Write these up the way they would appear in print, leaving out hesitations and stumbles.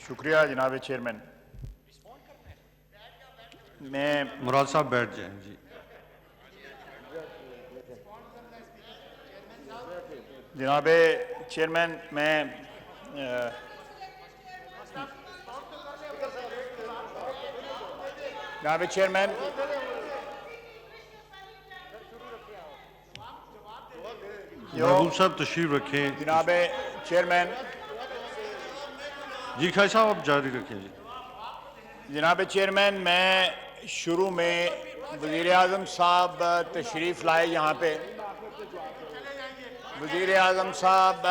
शुक्रिया जनाब चेयरमैन। मैं मुराद साहब बैठ जाएं जी। जनाब चेयरमैन मैं जनाब चेयरमैन महबूब साहब तशरीफ रखें। जनाब चेयरमैन जी खाई साहब आप जारी रखें जी। जनाब चेयरमैन मैं शुरू में वज़ीर आज़म साहब तशरीफ़ लाए यहाँ पे। वज़ीर आज़म साहब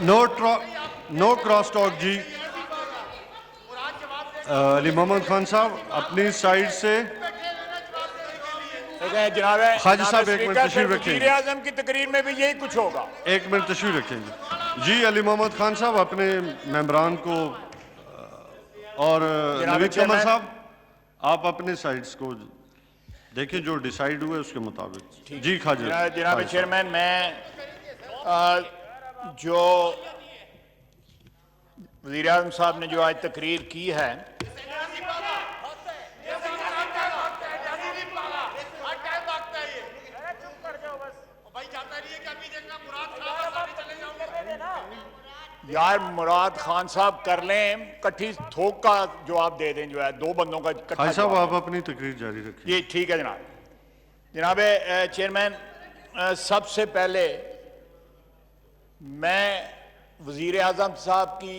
नो क्रॉस टॉक जी। अली मोहम्मद खान साहब अपनी साइड से। जनाब खाजी साहब एक मिनट तशरीफ रखें। वज़ीर आज़म की तकरीर में भी यही कुछ होगा। एक मिनट तशरीफ रखें जी। अली मोहम्मद खान साहब अपने मेंबरान को और नवीद कमर साहब आप अपने साइड्स को देखिए, जो डिसाइड हुए उसके मुताबिक जी। खाजा जनाब चेयरमैन मैं जो वज़ीर आज़म साहब ने जो आज तकरीर की है यार मुराद खान साहब कर लें कट्ठी थोक का जवाब दे दें, जो है दो बंदों का खान साहब आप अपनी तकरीर जारी रखिए। ये ठीक है जनाब। जनाब चेयरमैन सबसे पहले मैं वज़ीर आज़म साहब की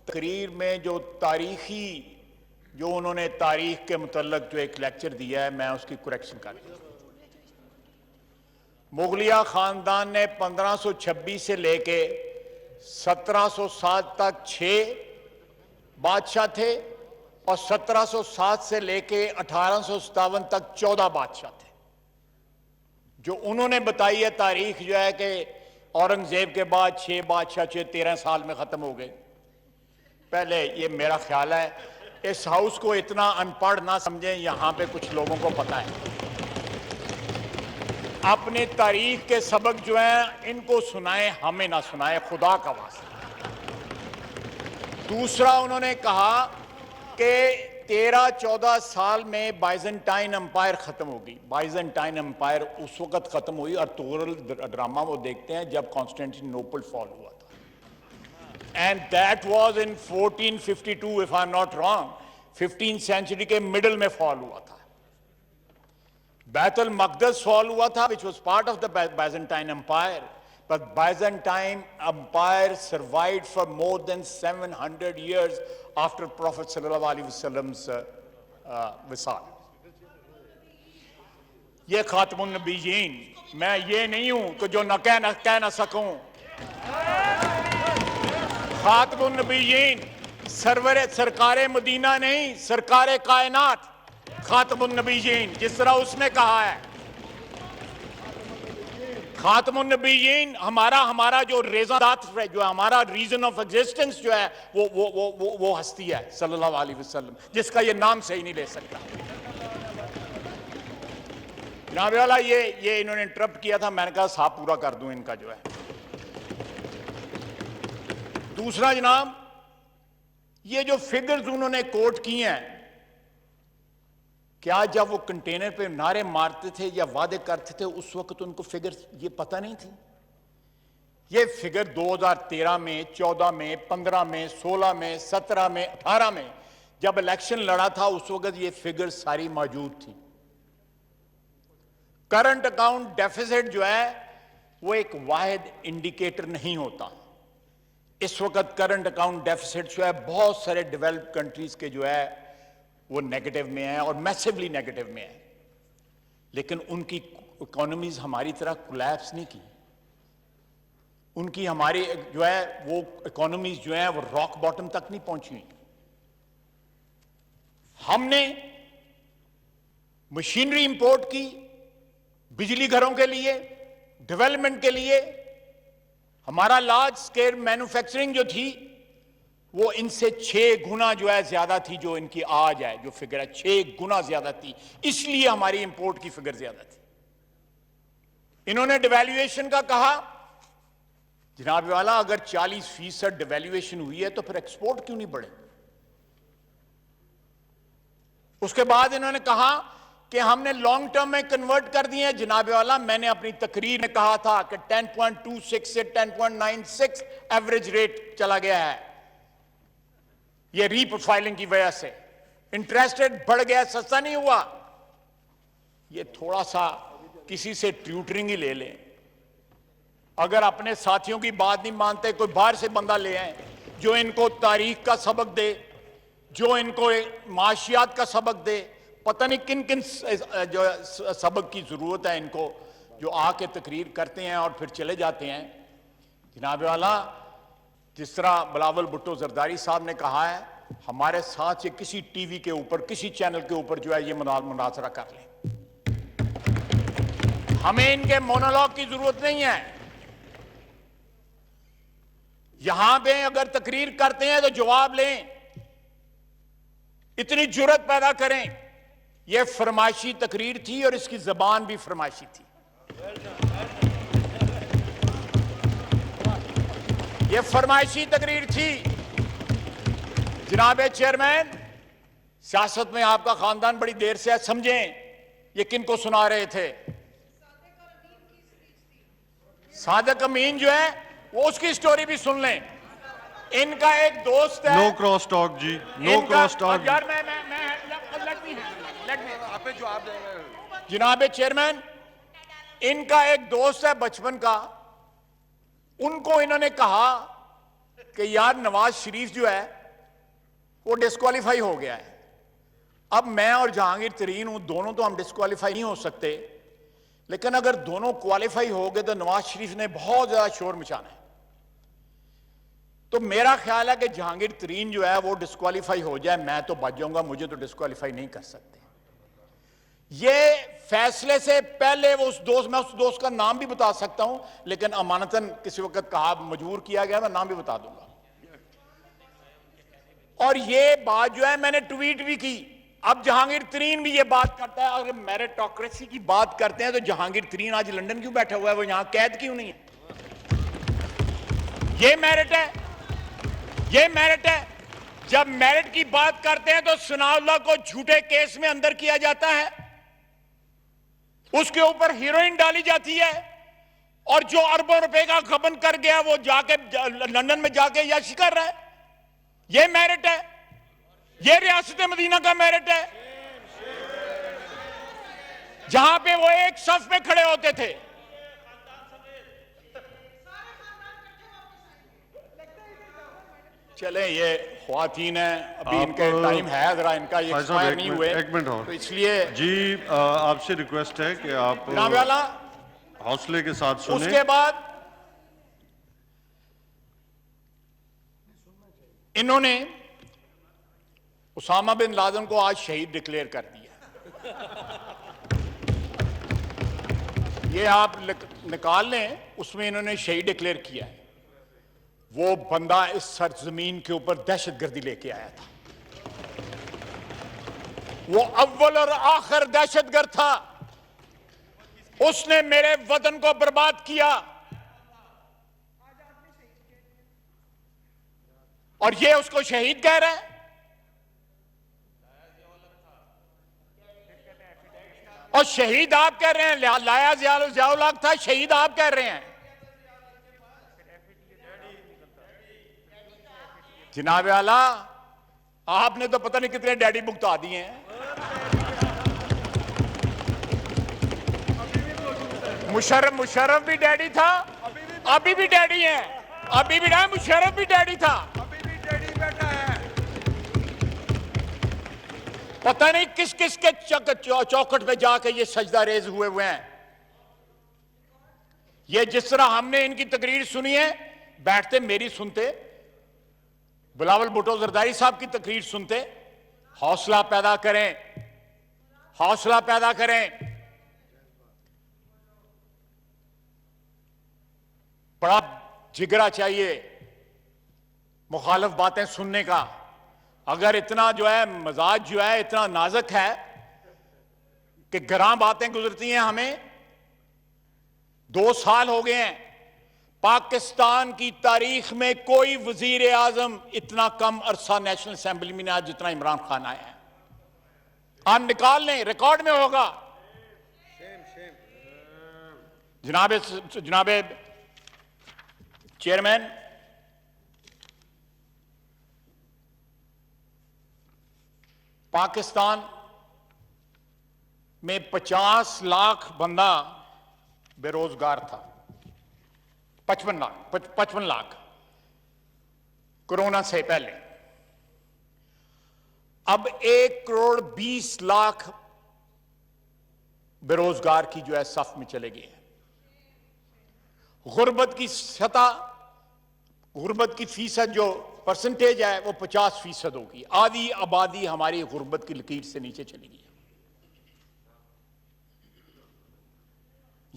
तकरीर में जो तारीखी जो उन्होंने तारीख के मुतल्लक जो एक लेक्चर दिया है मैं उसकी करेक्शन कर दूँ। मुगलिया ख़ानदान ने 1526 से लेके 1707 तक 6 बादशाह थे और 1707 से लेके 1857 तक 14 बादशाह थे। जो उन्होंने बताई है तारीख जो है कि औरंगजेब के बाद 6 बादशाह 13 साल में खत्म हो गए। पहले ये मेरा ख्याल है इस हाउस को इतना अनपढ़ ना समझें, यहां पे कुछ लोगों को पता है। अपने तारीख के सबक जो हैं इनको सुनाएं, हमें ना सुनाएं, खुदा का वास्ता। दूसरा उन्होंने कहा कि 13-14 साल में बाइजेंटाइन एम्पायर खत्म होगी। बाइजेंटाइन एम्पायर उस वक्त खत्म हुई और तोरल ड्रामा वो देखते हैं जब कॉन्स्टेंटिनोपल फॉल हुआ था। And that was in 1452 if I am not wrong. 15th century के मिडिल में फॉल हुआ था। बैतुल मकदस फॉल हुआ था which was part of the Byzantine Empire, but Byzantine Empire survived for more than 700 years after Prophet sallallahu alaihi wasallam's विसाल। ये खातमुन नबीयीन, मैं ये नहीं हूं कि जो न कह ना सकूं। खातमुन नबीयीन सरकारे मदीना नहीं, सरकारे कायनात खातमुन नबीयीन, जिस तरह उसने कहा है। खातमुन नबीयीन हमारा जो रेज़ादात जो हमारा रीजन ऑफ एग्जिस्टेंस जो है वो हस्ती है सल्लल्लाहु अलैहि वसल्लम, जिसका ये नाम सही नहीं ले सकता। जनाब वाला ये इन्होंने इंटरप्ट किया था, मैंने कहा साहब पूरा कर दूं इनका जो है। दूसरा जनाब, ये जो फिगर्स उन्होंने कोट किए हैं, क्या जब वो कंटेनर पे नारे मारते थे या वादे करते थे उस वक्त उनको फिगर ये पता नहीं थी? ये फिगर 2013 में, 14 में, 15 में, 16 में, 17 में, 18 में जब इलेक्शन लड़ा था उस वक्त ये फिगर सारी मौजूद थी। करंट अकाउंट डेफिसिट जो है वो एक वाहिद इंडिकेटर नहीं होता। इस वक्त करंट अकाउंट डेफिसिट जो है बहुत सारे डेवलप्ड कंट्रीज के जो है वो नेगेटिव में है और मैसिवली नेगेटिव में है, लेकिन उनकी इकोनॉमीज हमारी तरह कोलैप्स नहीं की। उनकी हमारी जो है वो इकोनॉमीज जो है वो रॉक बॉटम तक नहीं पहुंची। हमने मशीनरी इंपोर्ट की बिजली घरों के लिए, डेवलपमेंट के लिए। हमारा लार्ज स्केल मैन्युफैक्चरिंग जो थी वो इनसे 6 गुना जो है ज्यादा थी। जो इनकी आज है जो फिगर है 6 गुना ज्यादा थी, इसलिए हमारी इंपोर्ट की फिगर ज्यादा थी। इन्होंने डिवैल्यूएशन का कहा, जनाब वाला, अगर 40% डिवैल्यूएशन हुई है तो फिर एक्सपोर्ट क्यों नहीं बढ़े? उसके बाद इन्होंने कहा कि हमने लॉन्ग टर्म में कन्वर्ट कर दिए हैं। जनाब वाला, मैंने अपनी तकरीर में कहा था कि 10.26 से 10.96 एवरेज रेट चला गया है। यह रीप्रोफाइलिंग की वजह से इंटरेस्ट रेट बढ़ गया, सस्ता नहीं हुआ। ये थोड़ा सा किसी से ट्यूटरिंग ही ले लें। अगर अपने साथियों की बात नहीं मानते, कोई बाहर से बंदा ले आए जो इनको तारीख का सबक दे, जो इनको माशियात का सबक दे। पता नहीं किन किन जो सबक की जरूरत है इनको, जो आके तकरीर करते हैं और फिर चले जाते हैं। जनाब वाला, जिस तरह बिलावल भुट्टो जरदारी साहब ने कहा है, हमारे साथ ये किसी टीवी के ऊपर, किसी चैनल के ऊपर जो है ये मुनाजरा कर लें। हमें इनके मोनोलॉग की जरूरत नहीं है। यहां पे अगर तकरीर करते हैं तो जवाब लें, इतनी जुर्रत पैदा करें। यह फरमाइशी तकरीर थी और इसकी जबान भी फरमाइशी थी। यह फरमाइशी तकरीर थी। जनाब चेयरमैन, सियासत में आपका खानदान बड़ी देर से है, समझें ये किनको सुना रहे थे। सादिक अमीन जो है वो उसकी स्टोरी भी सुन लें। इनका एक दोस्त है। नो क्रॉस टॉक जी, नो क्रॉस टॉक। यार मैं जनाब चेयरमैन, इनका एक दोस्त है बचपन का, उनको इन्होंने कहा कि यार नवाज शरीफ जो है वो डिस्क्वालीफाई हो गया है। अब मैं और जहांगीर तरीन हूं, दोनों तो हम डिस्क्वालीफाई नहीं हो सकते, लेकिन अगर दोनों क्वालिफाई हो गए तो नवाज शरीफ ने बहुत ज्यादा शोर मचाना है। तो मेरा ख्याल है कि जहांगीर तरीन जो है वो डिस्क्वालीफाई हो जाए, मैं तो बच जाऊंगा, मुझे तो डिस्क्वालीफाई नहीं कर सकते। ये फैसले से पहले वो मैं उस दोस्त का नाम भी बता सकता हूं, लेकिन अमानतन किसी वक्त कहा, मजबूर किया गया, मैं नाम भी बता दूंगा। और ये बात जो है मैंने ट्वीट भी की। अब जहांगीर तरीन भी ये बात करता है। अगर मेरिटोक्रेसी की बात करते हैं तो जहांगीर तरीन आज लंदन क्यों बैठा हुआ है? वो यहां कैद क्यों नहीं है? ये मेरिट है, ये मेरिट है। जब मेरिट की बात करते हैं तो सनाउल्लाह को झूठे केस में अंदर किया जाता है, उसके ऊपर हीरोइन डाली जाती है, और जो अरबों रुपए का गबन कर गया वो जाके लंदन में जाके यश कर रहा है। ये मेरिट है, ये रियासत मदीना का मेरिट है, जहां पे वो एक सफ में खड़े होते थे। चले, ये ख्वातीन है, अभी इनके टाइम है, जरा इनका ये एक्सपायर नहीं हुए, एक मिनट और, तो इसलिए जी आपसे रिक्वेस्ट है कि आप हौसले के साथ सुने। उसके बाद इन्होंने उसामा बिन लादेन को आज शहीद डिक्लेयर कर दिया। ये आप निकाल लें, उसमें इन्होंने शहीद डिक्लेयर किया है। वो बंदा इस सरजमीन के ऊपर दहशतगर्दी लेके आया था। वो अव्वल और आखिर दहशतगर्द था। उसने मेरे वतन को बर्बाद किया, और ये उसको शहीद कह रहे हैं। और शहीद आप कह रहे हैं, लाया जियाउल हक था, शहीद आप कह रहे हैं। जनाब आला, आपने तो पता नहीं कितने डैडी भुगता दिए हैं। मुशर्रफ भी डैडी था, अभी भी डैडी है, अभी भी ना, मुशर्रफ भी डैडी था, अभी भी डैडी बैठा है। पता नहीं किस किस के चौखट पे जाके ये सजदा रेज हुए हैं। ये जिस तरह हमने इनकी तकरीर सुनी है, बैठते मेरी सुनते, बिलावल भुट्टो जरदारी साहब की तकरीर सुनते, हौसला पैदा करें, हौसला पैदा करें। बड़ा जिगरा चाहिए मुखालिफ बातें सुनने का। अगर इतना जो है मजाज जो है इतना नाजुक है कि गरां बातें गुजरती हैं, हमें 2 साल हो गए हैं, पाकिस्तान की तारीख में कोई वजीर आजम इतना कम अरसा नेशनल असेंबली में आज जितना इमरान खान आया है। आप निकाल लें, रिकॉर्ड में होगा। जनाबे चेयरमैन, पाकिस्तान में 50 लाख बंदा बेरोजगार था। 55 लाख कोरोना से पहले। अब 1 करोड़ 20 लाख बेरोजगार की जो है सफ में चले गए हैं। गुर्बत की सतह, गुर्बत की फीसद जो परसेंटेज है वो 50% होगी। आधी आबादी हमारी गुर्बत की लकीर से नीचे चली गई है।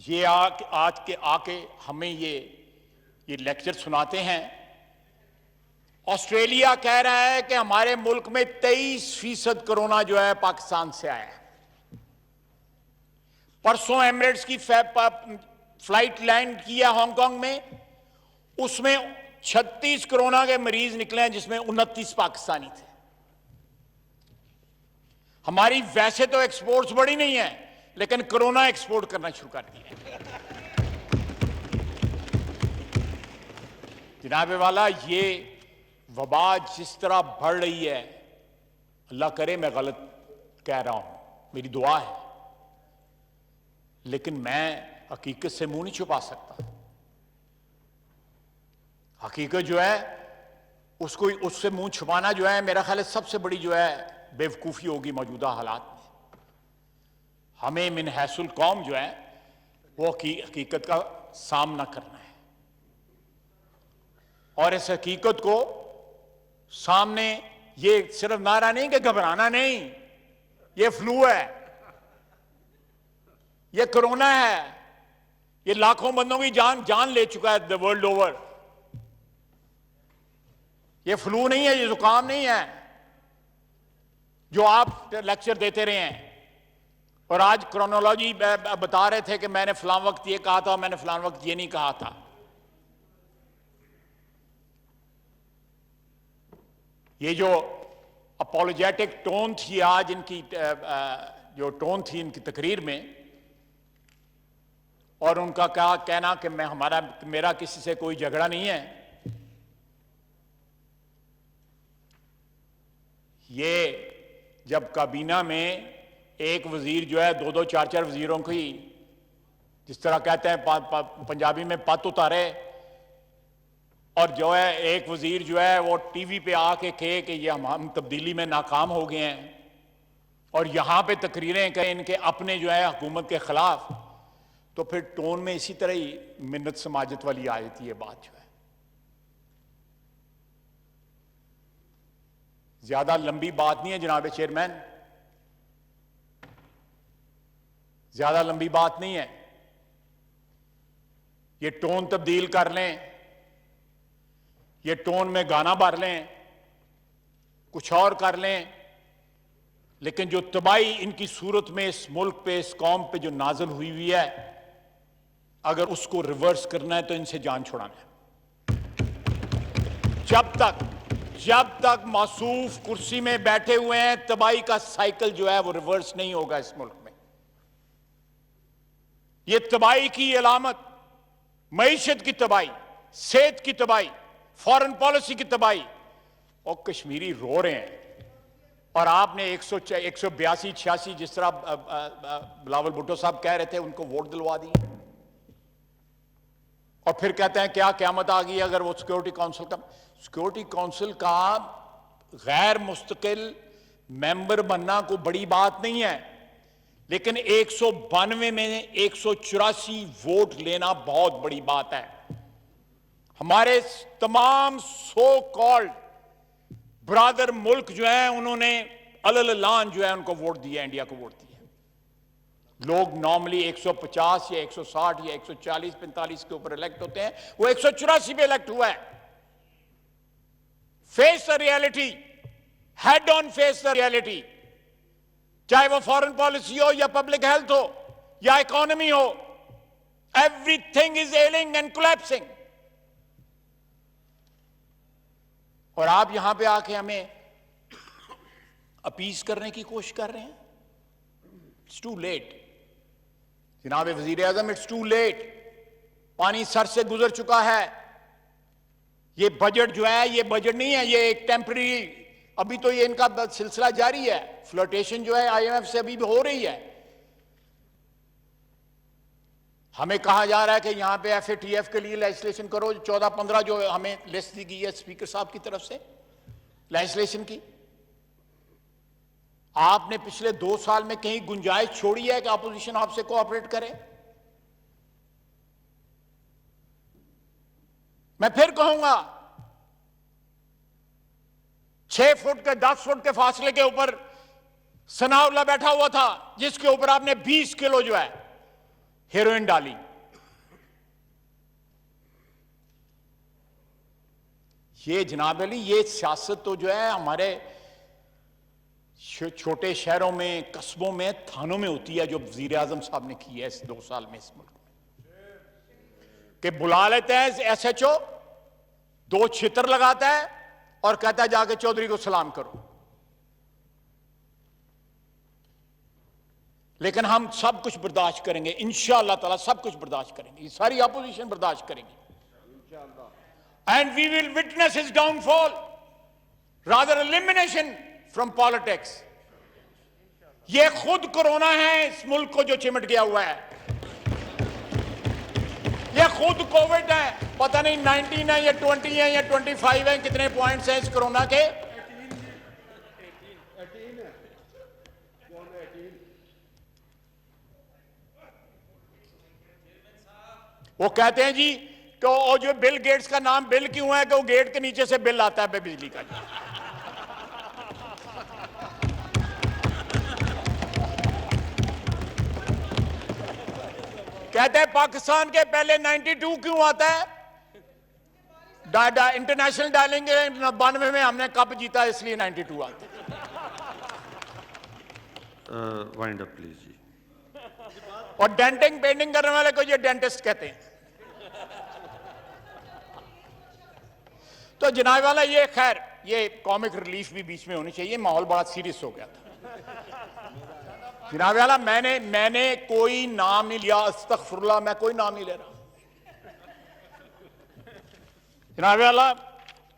ये आज के आके हमें ये लेक्चर सुनाते हैं। ऑस्ट्रेलिया कह रहा है कि हमारे मुल्क में 23% कोरोना जो है पाकिस्तान से आया है। परसों एमिरेट्स की फ्लाइट लैंड किया हांगकांग में, उसमें 36 कोरोना के मरीज निकले हैं, जिसमें 29 पाकिस्तानी थे। हमारी वैसे तो एक्सपोर्ट्स बड़ी नहीं है, लेकिन कोरोना एक्सपोर्ट करना शुरू कर दिया। जनाबे वाला, ये वबा जिस तरह बढ़ रही है, अल्लाह करे मैं गलत कह रहा हूं, मेरी दुआ है, लेकिन मैं हकीकत से मुंह नहीं छुपा सकता। हकीकत जो है उसको, उससे मुंह छुपाना जो है, मेरा ख्याल है सबसे बड़ी जो है बेवकूफी होगी मौजूदा हालात में। हमें मिन हैसुल कौम जो है वो हकीकत का सामना करना है, और इस हकीकत को सामने, ये सिर्फ नारा नहीं कि घबराना नहीं, ये फ्लू है, ये कोरोना है, ये लाखों बंदों की जान ले चुका है द वर्ल्ड ओवर। ये फ्लू नहीं है, ये जुकाम नहीं है जो आप लेक्चर देते रहे हैं। और आज क्रोनोलॉजी बता रहे थे कि मैंने फलां वक्त ये कहा था, मैंने फलां वक्त ये नहीं कहा था। ये जो अपोलोजेटिक टोन थी आज इनकी, जो टोन थी इनकी तकरीर में, और उनका क्या कहना कि मेरा किसी से कोई झगड़ा नहीं है, ये जब काबीना में एक वजीर जो है 2-2, 4-4 वजीरों की, जिस तरह कहते हैं पंजाबी में, पत उतारे, और जो है एक वजीर जो है वो टीवी पे आके कहे कि ये हम तब्दीली में नाकाम हो गए हैं, और यहां पे तकरीरें करें इनके अपने जो है हुकूमत के खिलाफ, तो फिर टोन में इसी तरह ही मिन्नत समाजत वाली आई थी। ये बात जो है ज्यादा लंबी बात नहीं है जनाब चेयरमैन, ज्यादा लंबी बात नहीं है। ये टोन तब्दील कर लें, ये टोन में गाना भर लें, कुछ और कर लें, लेकिन जो तबाही इनकी सूरत में इस मुल्क पे, इस कौम पे जो नाज़िल हुई है, अगर उसको रिवर्स करना है तो इनसे जान छुड़ाना है। जब तक मासूफ कुर्सी में बैठे हुए हैं, तबाही का साइकिल जो है वो रिवर्स नहीं होगा इस मुल्क में। ये तबाही की अलामत, मईशत की तबाही, सेहत की तबाही, फॉरेन पॉलिसी की तबाही, और कश्मीरी रो रहे हैं। और आपने 182, 86 जिस तरह बिलावल भुट्टो साहब कह रहे थे, उनको वोट दिलवा दिए, और फिर कहते हैं क्या क़यामत आ गई अगर वो सिक्योरिटी काउंसिल का गैर मुस्तकिल मेंबर बनना कोई बड़ी बात नहीं है, लेकिन 192 में 184 वोट लेना बहुत बड़ी बात है। हमारे तमाम सो कॉल्ड ब्रादर मुल्क जो है, उन्होंने अलग जो है उनको वोट दिया, इंडिया को वोट दिया। लोग नॉर्मली 150 या 160 या 140, 45 के ऊपर इलेक्ट होते हैं, वो 184 पे इलेक्ट हुआ है। Face the reality, head on face the reality, चाहे वो फॉरेन पॉलिसी हो या पब्लिक हेल्थ हो या इकोनॉमी हो, एवरीथिंग इज एलिंग एंड कोलैप्सिंग। और आप यहां पे आके हमें अपीस करने की कोशिश कर रहे हैं। इट्स टू लेट जनाब वजीर आजम, इट्स टू लेट। पानी सर से गुजर चुका है। ये बजट जो है, ये बजट नहीं है, ये एक टेम्पररी, अभी तो ये इनका सिलसिला जारी है। फ्लर्टेशन जो है IMF से अभी भी हो रही है। हमें कहा जा रहा है कि यहां पे FATF के लिए लेजिस्लेशन करो, 14-15 जो हमें लिस्ट दी गई है स्पीकर साहब की तरफ से लेजिस्लेशन की। आपने पिछले 2 साल में कहीं गुंजाइश छोड़ी है कि अपोजिशन आपसे कोऑपरेट करे? मैं फिर कहूंगा, 6 फुट के 10 फुट के फासले के ऊपर सनाउल्लाह बैठा हुआ था, जिसके ऊपर आपने 20 किलो जो है हेरोइन डाली। ये जनाब अली, ये सियासत तो जो है हमारे छोटे शहरों में, कस्बों में, थानों में होती है, जो वजीर आजम साहब ने की है इस 2 साल में इस मुल्क में। कि बुला लेते हैं SHO, 2 छितर लगाता है और कहता है जाके चौधरी को सलाम करो। लेकिन हम सब कुछ बर्दाश्त करेंगे इंशाअल्लाह ताला, सब कुछ बर्दाश्त करेंगे। ये सारी अपोजिशन बर्दाश्त करेंगी। And we will witness his downfall, rather elimination from politics. ये खुद कोरोना है इस मुल्क को जो चिमट गया हुआ है। ये खुद कोविड है। पता नहीं 19 है या 20 है या 25 है, कितने पॉइंट्स हैं इस कोरोना के। वो कहते हैं जी कि वो जो बिल गेट्स का नाम बिल क्यों है कि वो गेट के नीचे से बिल आता है बिजली का। कहते हैं पाकिस्तान के पहले 92 क्यों आता है? इंटरनेशनल डायलिंग 92 में हमने कप जीता, इसलिए 92 आता है। वाइंड अप प्लीज जी। और डेंटिंग पेंटिंग करने वाले को ये डेंटिस्ट कहते हैं। तो जनाब वाला, ये खैर ये कॉमिक रिलीफ भी बीच में होनी चाहिए, माहौल बड़ा सीरियस हो गया था। जनाब वाला, मैंने कोई नाम नहीं लिया, अस्तगफुरुल्लाह, मैं कोई नाम नहीं ले रहा। जनाब वाला,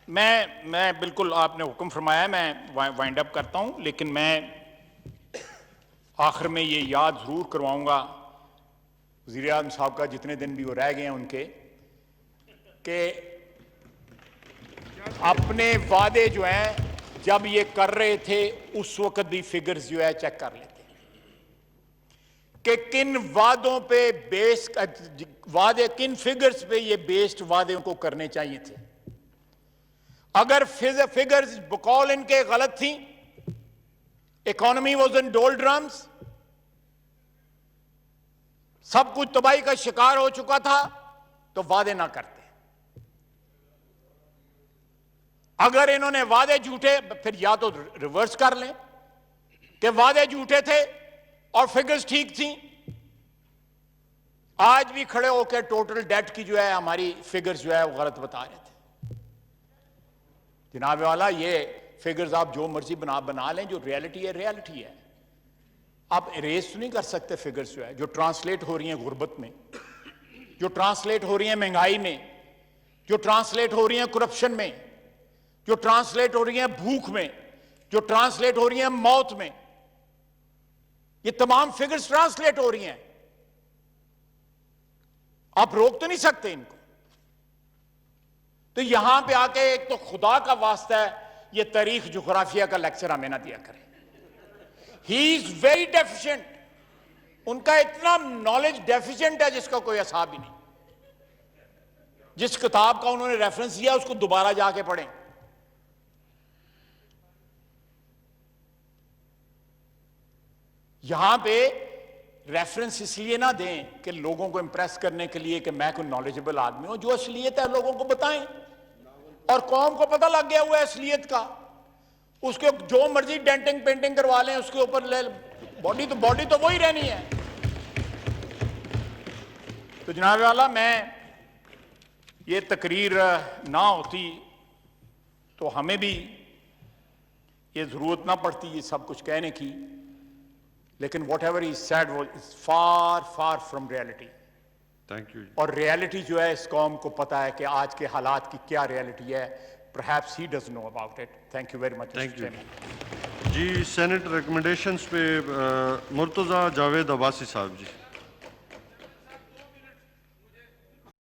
मैं बिल्कुल, आपने हुक्म फरमाया, मैं वाइंड अप करता हूं। लेकिन मैं आखिर में ये याद जरूर करवाऊंगा वज़ीर आज़म साहब का, जितने दिन भी वो रह गए हैं उनके, कि अपने वादे जो हैं जब ये कर रहे थे उस वक्त भी फिगर्स जो है चेक कर लेते कि किन वादों पे बेस वादे, किन फिगर्स पे ये बेस्ड वादे को करने चाहिए थे। अगर फिगर्स बकौल इनके गलत थी, इकोनॉमी वाज इन डोलड्रम्स, सब कुछ तबाही का शिकार हो चुका था, तो वादे ना करते। अगर इन्होंने वादे झूठे, फिर या तो रिवर्स कर लें कि वादे झूठे थे और फिगर्स ठीक थी। आज भी खड़े होकर टोटल डेट की जो है हमारी फिगर्स जो है वो गलत बता रहे थे। जनाब वाला, ये फिगर्स आप जो मर्जी बना लें, जो रियलिटी है रियलिटी है। आप इरेज तो नहीं कर सकते फिगर्स जो है, जो ट्रांसलेट हो रही हैं गुर्बत में, जो ट्रांसलेट हो रही हैं महंगाई में, जो ट्रांसलेट हो रही हैं करप्शन में, जो ट्रांसलेट हो रही हैं भूख में, जो ट्रांसलेट हो रही हैं मौत में। ये तमाम फिगर्स ट्रांसलेट हो रही हैं। आप रोक तो नहीं सकते इनको। तो यहां पे आके एक तो खुदा का वास्ता है, ये तारीख जोग्राफिया का लेक्चर हमें ना दिया करें। He is very deficient. उनका इतना नॉलेज डेफिशिएंट है जिसका कोई हिसाब ही नहीं। जिस किताब का उन्होंने रेफरेंस दिया उसको दोबारा जाके पढ़ें। यहां पे रेफरेंस इसलिए ना दें कि लोगों को इंप्रेस करने के लिए कि मैं कोई नॉलेजेबल आदमी हूं। जो असलियत है लोगों को बताएं, और कौम को पता लग गया हुआ है असलियत का। उसके जो मर्जी डेंटिंग पेंटिंग करवा लें उसके ऊपर, ले बॉडी तो वही रहनी है। तो जनाब वाला, मैं ये तकरीर ना होती तो हमें भी ये जरूरत ना पड़ती ये सब कुछ कहने की, लेकिन वॉट एवर इज सैड वो is far far from reality. Thank you. और रियलिटी जो है इस कौम को पता है कि आज के हालात की क्या रियलिटी है। Perhaps he doesn't know about it. Thank you very much. Thank you ji. Senate recommendations पे मुर्तज़ा जावेद अब्बासी साहब जी।